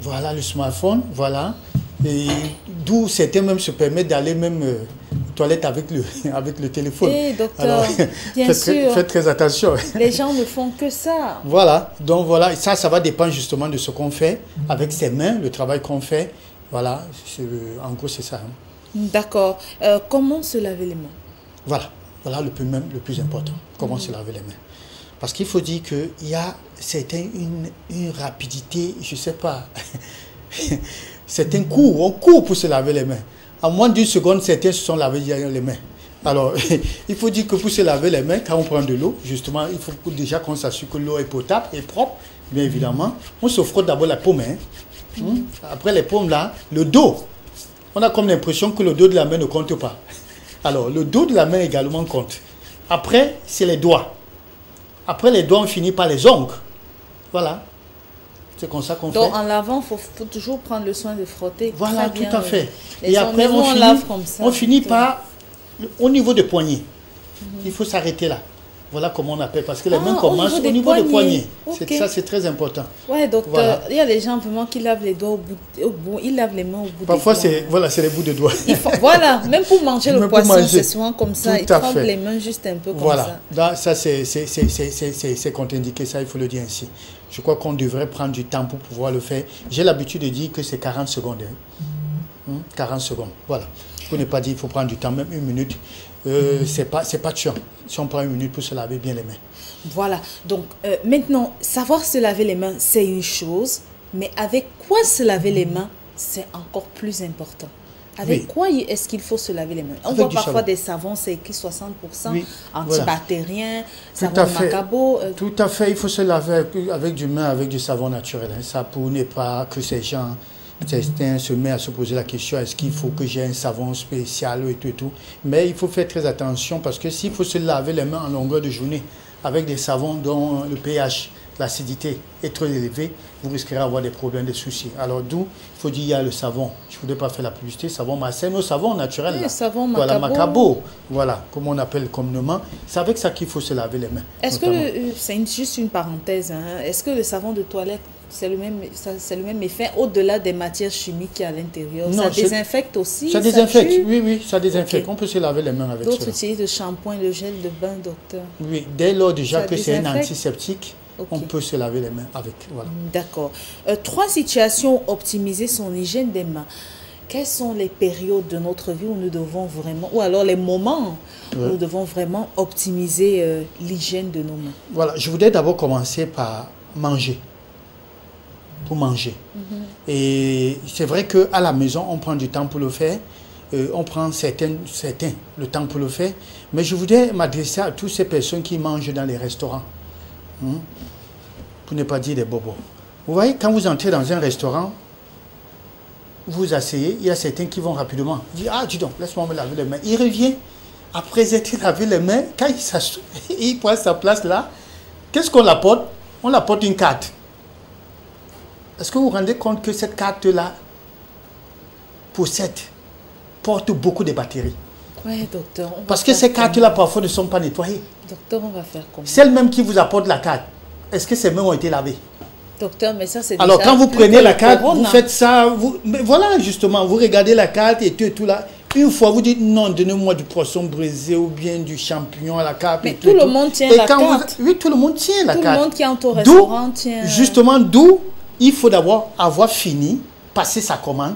Voilà, le smartphone, voilà. Et d'où certains même se permettent d'aller même aux toilettes avec le téléphone. Et docteur, alors, bien sûr, faites très attention. les gens ne font que ça. Voilà, donc voilà, ça va dépendre justement de ce qu'on fait avec ses mains, le travail qu'on fait. Voilà, en gros c'est ça. Hein. D'accord. Comment se laver les mains? Voilà, voilà le plus important, comment se laver les mains. Parce qu'il faut dire qu'il y a une rapidité, je ne sais pas, certains courent, on court pour se laver les mains. En moins d'une seconde, certains se sont lavés les mains. Alors, il faut dire que pour se laver les mains, quand on prend de l'eau, justement, il faut déjà qu'on s'assure que l'eau est potable et propre, bien évidemment. On se frotte d'abord la paume. Hein. Après les paumes là, le dos. On a comme l'impression que le dos de la main ne compte pas. Alors, le dos de la main également compte. Après, c'est les doigts. Après les doigts, on finit par les ongles. Voilà. C'est comme ça qu'on fait. Donc, en lavant, il faut toujours prendre le soin de frotter. Voilà, très bien, tout à fait. Et après, on finit par, au niveau des poignets. Il faut s'arrêter là. Voilà comment on appelle. Parce que les mains commencent au niveau des poignets. Okay. Ça, c'est très important. Ouais, docteur, voilà. Il y a des gens vraiment qui lavent les doigts au bout. Ils lavent les mains au bout Parfois, des doigts. Parfois, voilà, c'est les bouts de doigts. Voilà, même pour manger le poisson, c'est souvent comme ça. Ils trempent les mains juste un peu comme ça. Voilà, ça, c'est contre-indiqué, ça, il faut le dire ainsi. Je crois qu'on devrait prendre du temps pour pouvoir le faire. J'ai l'habitude de dire que c'est 40 secondes. 40 secondes, voilà. Pour ne pas dire qu'il faut prendre du temps, même une minute. C'est pas tuant. Si on prend une minute pour se laver bien les mains. Voilà. Donc, maintenant, savoir se laver les mains, c'est une chose. Mais avec quoi se laver les mains, c'est encore plus important. Avec quoi est-ce qu'il faut se laver les mains? On voit parfois des savons, c'est écrit 60% antibactériens, savon Macabo. Tout à fait, il faut se laver avec du savon naturel. Hein. Ça pour ne pas que ces gens, certains se mettent à se poser la question, est-ce qu'il faut que j'ai un savon spécial et tout. Mais il faut faire très attention parce que s'il faut se laver les mains en longueur de journée avec des savons dont le pH, l'acidité est trop élevé, vous risquerez d'avoir des problèmes, des soucis. Alors d'où il faut dire il y a le savon. Je ne voudrais pas faire la publicité, savon Marseille, nos savons naturels. Oui, savon Macabo. Voilà, Macabo. Voilà, comme on appelle communément. C'est avec ça qu'il faut se laver les mains. Est-ce que, c'est juste une parenthèse, hein, est-ce que le savon de toilette, c'est le même effet au-delà des matières chimiques qu'il y a à l'intérieur? Ça désinfecte aussi? Ça désinfecte, oui, ça désinfecte. Okay. On peut se laver les mains avec ça. D'autres utilisent le shampoing, le gel de bain, docteur? Oui, dès lors déjà que c'est un antiseptique, on peut se laver les mains avec. Voilà. D'accord. 3 situations, optimiser son hygiène des mains. Quelles sont les périodes de notre vie où nous devons vraiment, ou alors les moments où nous devons vraiment optimiser l'hygiène de nos mains? Voilà, je voudrais d'abord commencer par manger. Pour manger. Et c'est vrai qu'à la maison, on prend du temps pour le faire. On prend certains le temps pour le faire. Mais je voudrais m'adresser à toutes ces personnes qui mangent dans les restaurants. Pour ne pas dire des bobos. Vous voyez, quand vous entrez dans un restaurant, vous vous asseyez, il y a certains qui vont rapidement dire, ah, dis donc, laisse-moi me laver les mains. Il revient, après être lavé les mains, quand il prend sa place là, qu'est-ce qu'on l'apporte? On l'apporte une carte. Est-ce que vous vous rendez compte que cette carte-là porte beaucoup de batteries? Oui, docteur. Parce que ces cartes-là, parfois, ne sont pas nettoyées. Docteur, on va faire comment? Celles même qui vous apportent la carte, est-ce que ces mains ont été lavées? Docteur, mais ça, c'est alors, quand vous prenez la carte, vous faites ça, mais voilà, justement, vous regardez la carte et tout là. Une fois, vous dites, non, donnez-moi du poisson brisé ou bien du champignon à la carte. Mais tout le monde tient la carte. Oui, tout le monde tient la carte. Tout le monde qui entre au restaurant tient... Justement, d'où il faut d'abord avoir fini, passer sa commande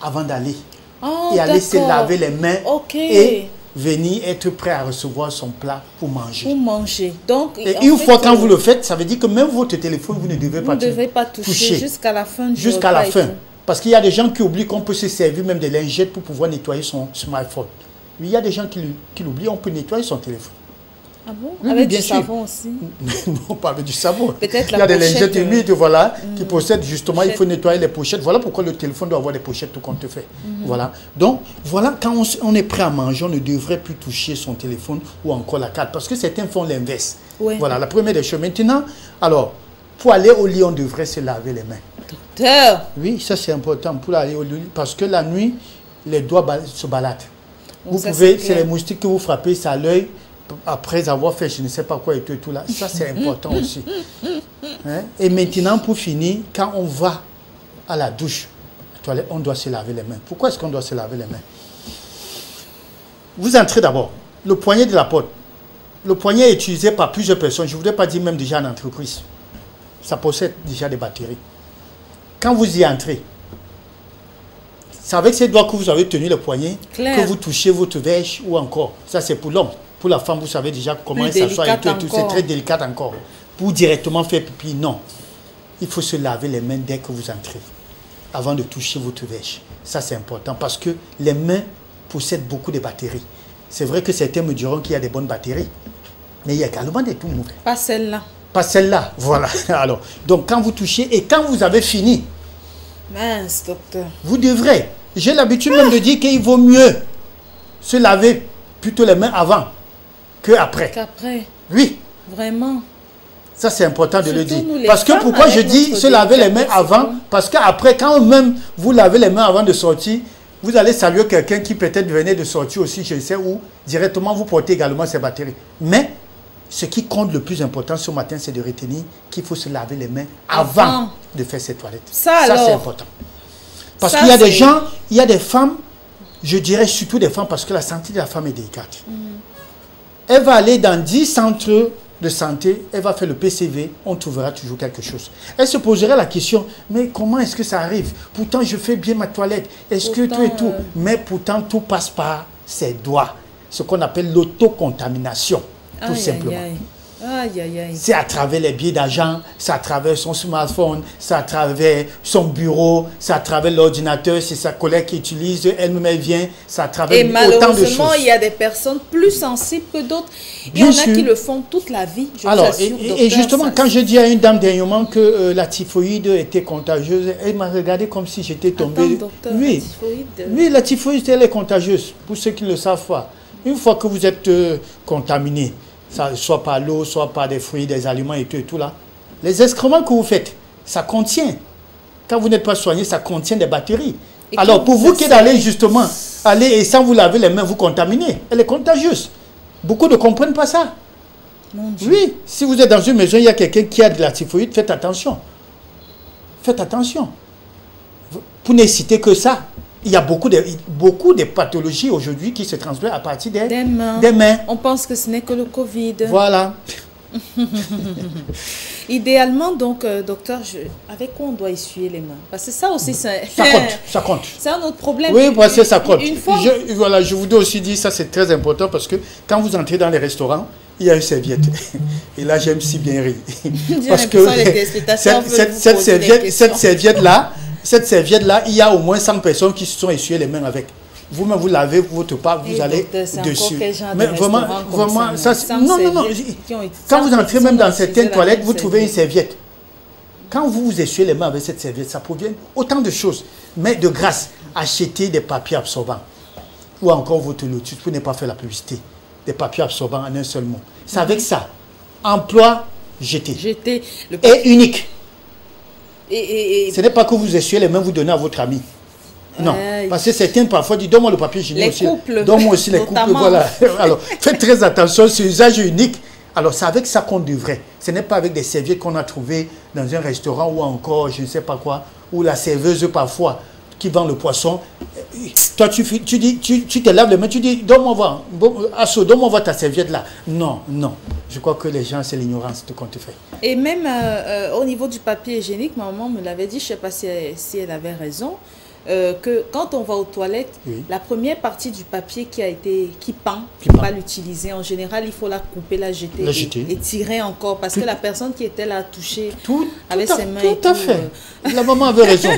avant d'aller. Oh, et aller se laver les mains et venir être prêt à recevoir son plat pour manger. Pour manger. Donc, et une fois quand vous le faites, ça veut dire que même votre téléphone, vous ne devez pas toucher jusqu'à la fin du jusqu'à la fin. Parce qu'il y a des gens qui oublient qu'on peut se servir même des lingettes pour pouvoir nettoyer son smartphone. Il y a des gens qui l'oublient, on peut nettoyer son téléphone. Ah bon? Oui, avec du savon aussi? Non, pas avec du savon. Peut-être il y a des lingettes humides, voilà, qui possèdent justement, il faut nettoyer les pochettes. Voilà pourquoi le téléphone doit avoir des pochettes tout compte fait. Voilà. Donc, voilà, quand on est prêt à manger, on ne devrait plus toucher son téléphone ou encore la carte. Parce que certains font l'inverse. Ouais. Voilà, la première des choses. Maintenant, alors, pour aller au lit, on devrait se laver les mains. Docteur! Oui, ça c'est important pour aller au lit. Parce que la nuit, les doigts se baladent. Vous pouvez, c'est les moustiques que vous frappez, ça à l'œil. Après avoir fait je ne sais pas quoi et tout là, ça c'est important aussi. Hein? Et maintenant pour finir, quand on va à la douche, à la toilette, on doit se laver les mains. Pourquoi est-ce qu'on doit se laver les mains? Vous entrez d'abord, le poignet de la porte. Le poignet est utilisé par plusieurs personnes. Je ne voudrais pas dire même déjà en entreprise. Ça possède déjà des batteries. Quand vous y entrez, c'est avec ces doigts que vous avez tenu le poignet que vous touchez votre verge ou encore. Ça, c'est pour l'homme. Pour la femme, vous savez déjà comment elle s'assoit et tout. C'est très délicat encore. Pour directement faire pipi, non. Il faut se laver les mains dès que vous entrez, avant de toucher votre verge. Ça, c'est important parce que les mains possèdent beaucoup de batteries. C'est vrai que certains me diront qu'il y a des bonnes batteries, mais il y a également des tout mauvais. Pas celle-là. Pas celle-là, voilà. Alors, donc quand vous touchez et quand vous avez fini, mince, docteur, vous devrez, j'ai l'habitude même de dire qu'il vaut mieux se laver plutôt les mains avant que après. Qu'après. Oui. Vraiment. Ça, c'est important de le dire. Nous, parce que pourquoi je dis se laver les mains avant? Parce qu'après, quand même vous lavez les mains avant de sortir, vous allez saluer quelqu'un qui peut-être venait de sortir aussi, je sais où, directement vous portez également ses batteries. Mais ce qui compte le plus important ce matin, c'est de retenir qu'il faut se laver les mains avant de faire ses toilettes. Ça c'est important. Parce qu'il y a des gens, il y a des femmes, je dirais surtout des femmes, parce que la santé de la femme est délicate. Elle va aller dans 10 centres de santé, elle va faire le PCV, on trouvera toujours quelque chose. Elle se poserait la question, mais comment est-ce que ça arrive? Pourtant, je fais bien ma toilette. Est-ce que tout et tout? Mais pourtant, tout passe par ses doigts. Ce qu'on appelle l'autocontamination, tout simplement. Aïe, aïe, aïe. C'est à travers les billets d'argent, c'est à travers son smartphone, c'est à travers son bureau, c'est à travers l'ordinateur, c'est sa collègue qui utilise, elle-même vient, c'est à travers autant de choses. Et malheureusement, il y a des personnes plus sensibles que d'autres. Il y en a qui le font toute la vie. Alors, et justement, quand je dis à une dame dernièrement que la typhoïde était contagieuse, elle m'a regardé comme si j'étais tombé. Attends, docteur, oui, la typhoïde. Oui, la typhoïde, elle est contagieuse, pour ceux qui ne le savent pas. Une fois que vous êtes contaminé, ça, soit par l'eau, soit par des fruits, des aliments et tout là. Les excréments que vous faites, ça contient, quand vous n'êtes pas soigné, ça contient des batteries. Et alors, pour vous qui d'aller justement, aller et sans vous laver les mains, vous contaminer, elle est contagieuse. Beaucoup ne comprennent pas ça. Mon Dieu. Oui, si vous êtes dans une maison, il y a quelqu'un qui a de la typhoïde, faites attention. Faites attention. Pour ne citer que ça, il y a beaucoup de pathologies aujourd'hui qui se transmettent à partir des mains. On pense que ce n'est que le Covid. Voilà. Idéalement, donc, docteur, avec quoi on doit essuyer les mains? Parce que ça aussi, ça compte. Ça compte. C'est un autre problème. Oui, parce que ça compte. Une fois... je voudrais aussi dire, ça c'est très important parce que quand vous entrez dans les restaurants, il y a une serviette. Et là, j'aime si bien rire. Parce que cette serviette-là, il y a au moins 100 personnes qui se sont essuyées les mains avec. Vous-même, vous lavez votre part, vous allez dessus. Mais vraiment, ça, non. Quand vous entrez même dans certaines toilettes, vous trouvez une serviette. Quand vous vous essuyez les mains avec cette serviette, ça provient autant de choses. Mais de grâce, achetez des papiers absorbants. Ou encore votre lotus pour ne pas faire la publicité. Des papiers absorbants en un seul mot. C'est avec ça. Emploi, jeter. Et unique. Ce n'est pas que vous essuyez les mains, vous donnez à votre ami. Non, parce que certains parfois disent, donne-moi le papier hygiénique aussi. Donne-moi aussi les couples, voilà. Alors, faites très attention, c'est usage unique. Alors, c'est avec ça qu'on devrait. Ce n'est pas avec des serviettes qu'on a trouvées dans un restaurant ou encore, je ne sais pas quoi, ou la serveuse parfois qui vend le poisson. Toi, tu te laves les mains, tu dis, donne-moi voir, donne-moi voir ta serviette là. Non. Je crois que les gens, c'est l'ignorance de qu'on te fait. Et même au niveau du papier hygiénique, ma maman me l'avait dit, je ne sais pas si elle avait raison, que quand on va aux toilettes, la première partie du papier qui pend, il ne faut pas l'utiliser. En général, il faut la couper, la jeter. Et tirer encore parce que la personne qui était là touchée avec ses mains. Tout à fait. La maman avait raison.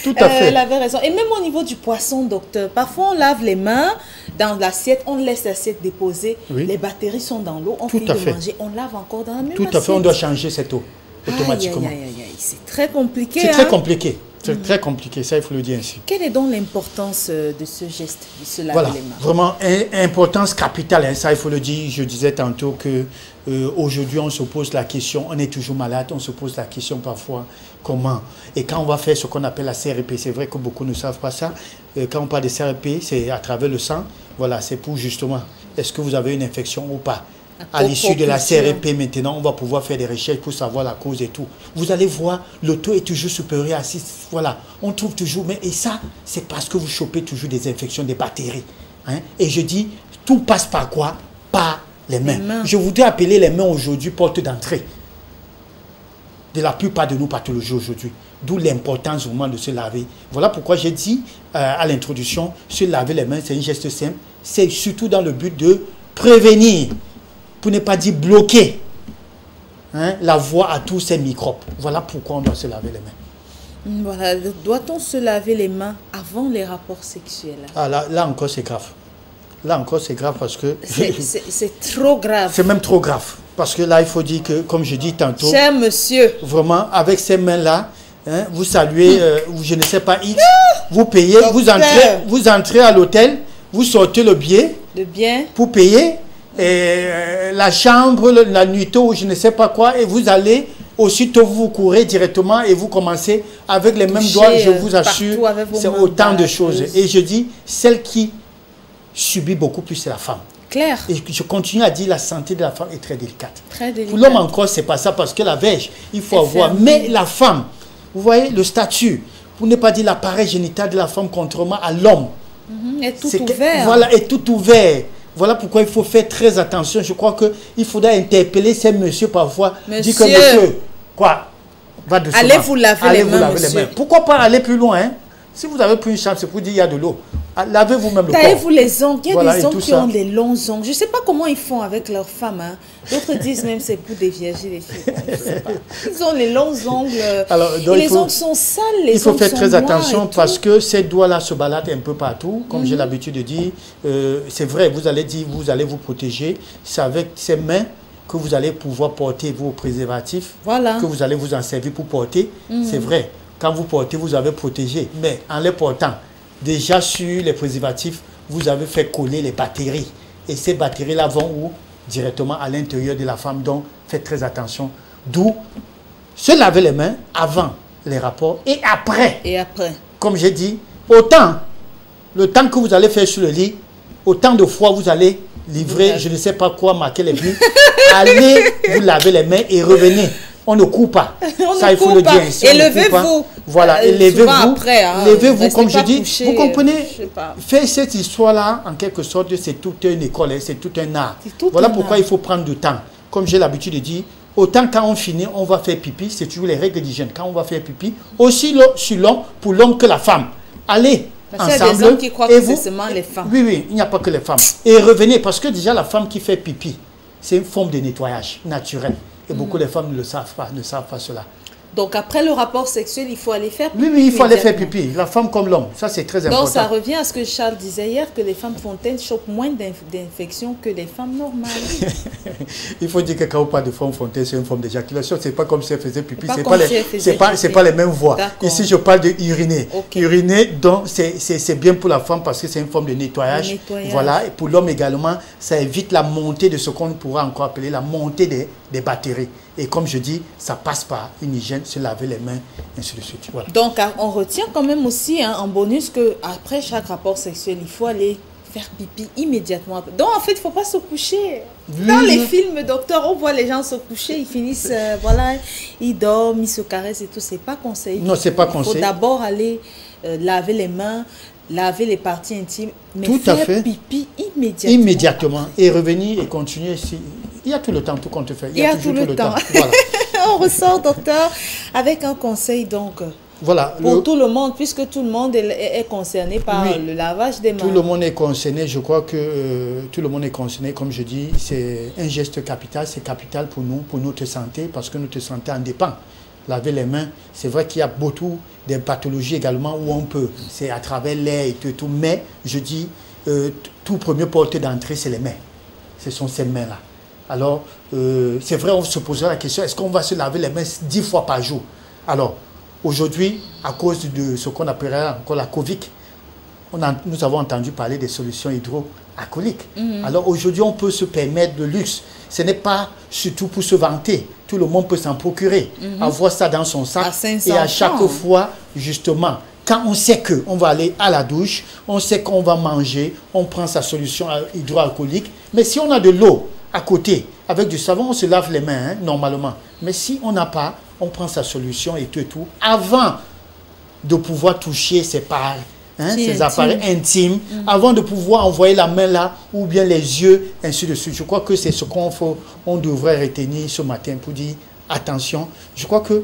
Tout à fait. Elle avait raison. Et même au niveau du poisson, docteur, parfois on lave les mains dans l'assiette, on laisse l'assiette déposer, les batteries sont dans l'eau, on finit de manger, on lave encore dans la même assiette. Tout à fait, on doit changer cette eau automatiquement. C'est très compliqué. C'est très compliqué. C'est très compliqué, ça il faut le dire ainsi. Quelle est donc l'importance de ce geste, de se laver les mains? Vraiment, importance capitale, hein, ça il faut le dire. Je disais tantôt que aujourd'hui on se pose la question, on est toujours malade, on se pose la question parfois comment. Et quand on va faire ce qu'on appelle la CRP, c'est vrai que beaucoup ne savent pas ça. Quand on parle de CRP, c'est à travers le sang. Voilà, c'est pour justement, est-ce que vous avez une infection ou pas? À l'issue de la CRP, maintenant, on va pouvoir faire des recherches pour savoir la cause et tout. Vous allez voir, le taux est toujours supérieur à 6. Voilà, on trouve toujours. Mais, et ça, c'est parce que vous chopez toujours des infections, des bactéries. Hein? Et je dis, tout passe par quoi? Par les mains. Je voudrais appeler les mains aujourd'hui porte d'entrée de la plupart de nos pathologies aujourd'hui. D'où l'importance vraiment de se laver. Voilà pourquoi j'ai dit à l'introduction, se laver les mains, c'est un geste simple. C'est surtout dans le but de prévenir, pour ne pas dire bloquer, hein, la voie à tous ces microbes. Voilà pourquoi on doit se laver les mains. Voilà, doit-on se laver les mains avant les rapports sexuels? Ah, là encore, c'est grave. Là encore, c'est grave parce que... C'est trop grave. C'est même trop grave. Parce que là, il faut dire que, comme je dis tantôt... Cher monsieur. Vraiment, avec ces mains-là, hein, vous saluez, je ne sais pas, X, vous payez, vous entrez à l'hôtel, vous sortez le billet pour payer la chambre, la nuitée ou je ne sais pas quoi, et vous allez, aussitôt vous courez directement et vous commencez avec les mêmes doigts, je vous assure, c'est autant de choses. Et je dis, celle qui subit beaucoup plus, c'est la femme. Claire. Et je continue à dire, la santé de la femme est très délicate. Très délicate. Pour l'homme encore, c'est pas ça, parce que la verge, il faut avoir. Mais la femme, vous voyez, le statut, pour ne pas dire l'appareil génital de la femme, contrairement à l'homme. Est tout ouvert. Voilà, est tout ouvert. Voilà pourquoi il faut faire très attention. Je crois qu'il faudra interpeller ces messieurs parfois. Monsieur. Dire que monsieur, quoi, va doucement. Allez vous laver les mains, monsieur. Pourquoi pas aller plus loin, hein? Si vous avez pris une chambre, c'est pour dire qu'il y a de l'eau. Lavez vous-même le corps. Taillez-vous les ongles. Il y a voilà, des hommes qui ont des longs ongles. Je ne sais pas comment ils font avec leurs femmes. Hein. D'autres disent même c'est pour dévierger les filles. Bon, je sais pas. Ils ont les longs ongles. Alors, donc, les ongles sont sales. Il faut faire très attention parce que ces doigts-là se baladent un peu partout. Comme j'ai l'habitude de dire, c'est vrai, vous allez vous protéger. C'est avec ces mains que vous allez pouvoir porter vos préservatifs. Voilà. Que vous allez vous en servir pour porter. C'est vrai. Quand vous portez, vous avez protégé. Mais en les portant, déjà sur les préservatifs, vous avez fait coller les bactéries. Et ces bactéries-là vont où? Directement à l'intérieur de la femme. Donc, faites très attention. D'où se laver les mains avant les rapports et après. Et après. Comme j'ai dit, autant le temps que vous allez faire sur le lit, autant de fois vous allez livrer, je ne sais pas quoi, marquer les buts. Allez vous laver les mains et revenez. On ne coupe pas. Ça, il faut le dire. Élevez-vous. Voilà, élevez-vous. Hein, levez-vous, comme je dis. Couché, vous comprenez? Faire cette histoire-là, en quelque sorte, c'est toute une école, c'est tout un art. Voilà pourquoi il faut prendre du temps. Comme j'ai l'habitude de dire, autant quand on finit, on va faire pipi. C'est toujours les règles d'hygiène. Quand on va faire pipi, aussi sur l'homme, pour l'homme que la femme. Allez, parce qu'il y a des hommes qui croient que c'est seulement les femmes. Oui, oui, il n'y a pas que les femmes. Et revenez, parce que déjà, la femme qui fait pipi, c'est une forme de nettoyage naturel. Et beaucoup de femmes ne savent pas cela. Donc après le rapport sexuel, il faut aller faire pipi. Oui, oui, il faut aller faire pipi. La femme comme l'homme, ça c'est très important. Donc ça revient à ce que Charles disait hier, que les femmes fontaines chopent moins d'infections que les femmes normales. Il faut dire que quand on parle de femme fontaine, c'est une forme d'éjaculation. C'est pas comme si elle faisait pipi. C'est pas les mêmes voies. Ici, je parle de uriner. Okay. Uriner, donc c'est bien pour la femme parce que c'est une forme de nettoyage. Voilà. Et pour l'homme également, ça évite la montée de ce qu'on pourra encore appeler la montée des bactéries. Et comme je dis, ça passe par une hygiène, se laver les mains, ainsi de suite. Voilà. Donc, on retient quand même aussi en bonus qu'après chaque rapport sexuel, il faut aller faire pipi immédiatement. Donc, en fait, il ne faut pas se coucher. Oui. Dans les films, docteur, on voit les gens se coucher, ils finissent, voilà, ils dorment, ils se caressent et tout. Ce n'est pas conseillé. Non, ce n'est pas conseillé. Il faut d'abord aller laver les mains, laver les parties intimes, mais tout faire à fait. Pipi immédiatement. Immédiatement. Et revenir et continuer ici. Il y a tout le temps, tout compte fait. Il y a toujours tout le temps. Voilà. On ressort, docteur, avec un conseil donc voilà, pour tout le monde, puisque tout le monde est concerné par le lavage des mains. Tout le monde est concerné. Je crois que tout le monde est concerné. Comme je dis, c'est un geste capital. C'est capital pour nous, pour notre santé, parce que notre santé en dépend. Laver les mains, c'est vrai qu'il y a beaucoup de pathologies également où on peut. C'est à travers l'air et tout. Mais je dis, tout premier porte d'entrée, c'est les mains. Ce sont ces mains-là. Alors, c'est vrai, on se posera la question, est-ce qu'on va se laver les mains 10 fois par jour? Alors, aujourd'hui, à cause de ce qu'on appellera encore la Covid, nous avons entendu parler des solutions hydroalcooliques. Alors, aujourd'hui, on peut se permettre de luxe. Ce n'est pas surtout pour se vanter. Tout le monde peut s'en procurer, avoir ça dans son sac. Et à chaque fois, justement, quand on sait qu'on va aller à la douche, on sait qu'on va manger, on prend sa solution hydroalcoolique. Mais si on a de l'eau à côté, avec du savon, on se lave les mains, hein, normalement. Mais si on n'a pas, on prend sa solution et tout, avant de pouvoir toucher ses parts, hein, ses appareils intimes, avant de pouvoir envoyer la main là, ou bien les yeux, ainsi de suite. Je crois que c'est ce on devrait retenir ce matin pour dire, attention, je crois que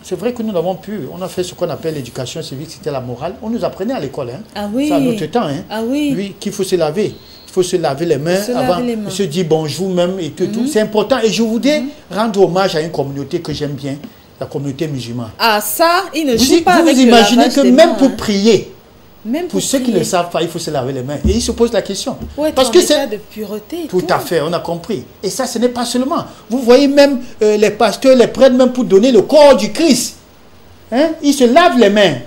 c'est vrai que nous l'avons pu, on a fait ce qu'on appelle l'éducation civique, c'était la morale. On nous apprenait à l'école, hein. Ah oui. C'est à notre temps, hein. Ah oui. Oui, qu'il faut se laver. Il faut se laver les mains avant de se dire bonjour même et tout. C'est important. Et je voudrais rendre hommage à une communauté que j'aime bien, la communauté musulmane. Ah ça, il ne joue pas avec vous imaginez que même pour prier, même pour ceux qui ne savent pas, il faut se laver les mains. Et ils se posent la question. Parce que c'est de pureté. Tout à fait, on a compris. Et ça, ce n'est pas seulement. Vous voyez même les pasteurs, les prêtres, même pour donner le corps du Christ. Hein? Ils se lavent les mains.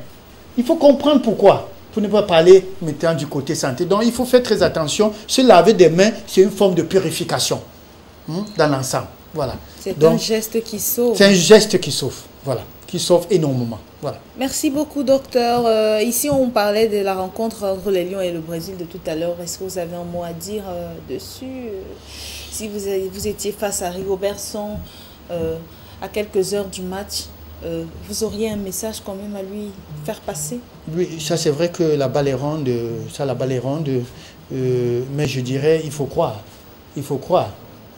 Il faut comprendre pourquoi. Pour ne pas parler maintenant du côté santé. Donc, il faut faire très attention. Se laver des mains, c'est une forme de purification dans l'ensemble. Voilà. C'est un geste qui sauve. C'est un geste qui sauve. Voilà. Qui sauve énormément. Voilà. Merci beaucoup, docteur. Ici, on parlait de la rencontre entre les Lions et le Brésil de tout à l'heure. Est-ce que vous avez un mot à dire dessus? Si vous étiez face à Rigobertson à quelques heures du match, vous auriez un message quand même à lui faire passer? Oui, ça c'est vrai que la balle est ronde, mais je dirais il faut croire. Il faut croire.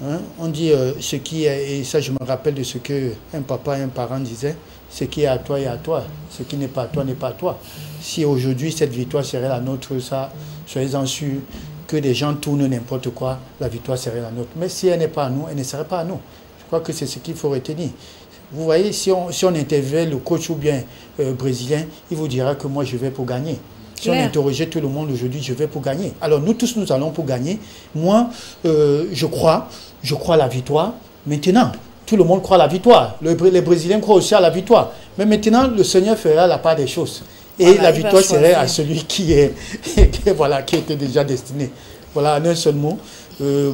Hein? On dit ce qui est, et ça je me rappelle de ce qu'un papa et un parent disaient, ce qui est à toi est à toi, ce qui n'est pas à toi n'est pas à toi. Si aujourd'hui cette victoire serait la nôtre, ça, soyez-en sûrs que des gens tournent n'importe quoi, la victoire serait la nôtre. Mais si elle n'est pas à nous, elle ne serait pas à nous. Je crois que c'est ce qu'il faut retenir. Vous voyez, si on interviewe le coach ou bien brésilien, il vous dira que moi je vais pour gagner. Si on interrogeait tout le monde aujourd'hui, je vais pour gagner. Alors nous tous, nous allons pour gagner. Moi, je crois à la victoire. Maintenant, tout le monde croit à la victoire. Les Brésiliens croient aussi à la victoire. Mais maintenant, le Seigneur fera la part des choses. Et voilà, la victoire serait à celui qui était déjà destiné. Voilà, en un seul mot,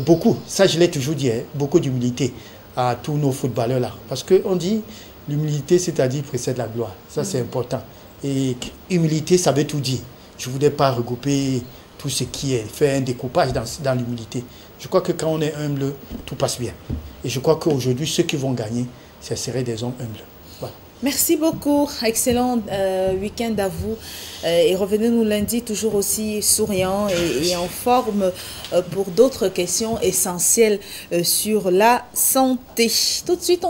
beaucoup, ça je l'ai toujours dit, hein, beaucoup d'humilité à tous nos footballeurs là. Parce qu'on dit, l'humilité, c'est-à-dire précède la gloire. Ça, c'est important. Et humilité, ça veut tout dire. Je ne voudrais pas regrouper tout ce qui est, faire un découpage dans l'humilité. Je crois que quand on est humble, tout passe bien. Et je crois qu'aujourd'hui, ceux qui vont gagner, ce seraient des hommes humbles. Voilà. Merci beaucoup. Excellent week-end à vous. Et revenez-nous lundi, toujours aussi souriant et en forme pour d'autres questions essentielles sur la santé. Tout de suite, on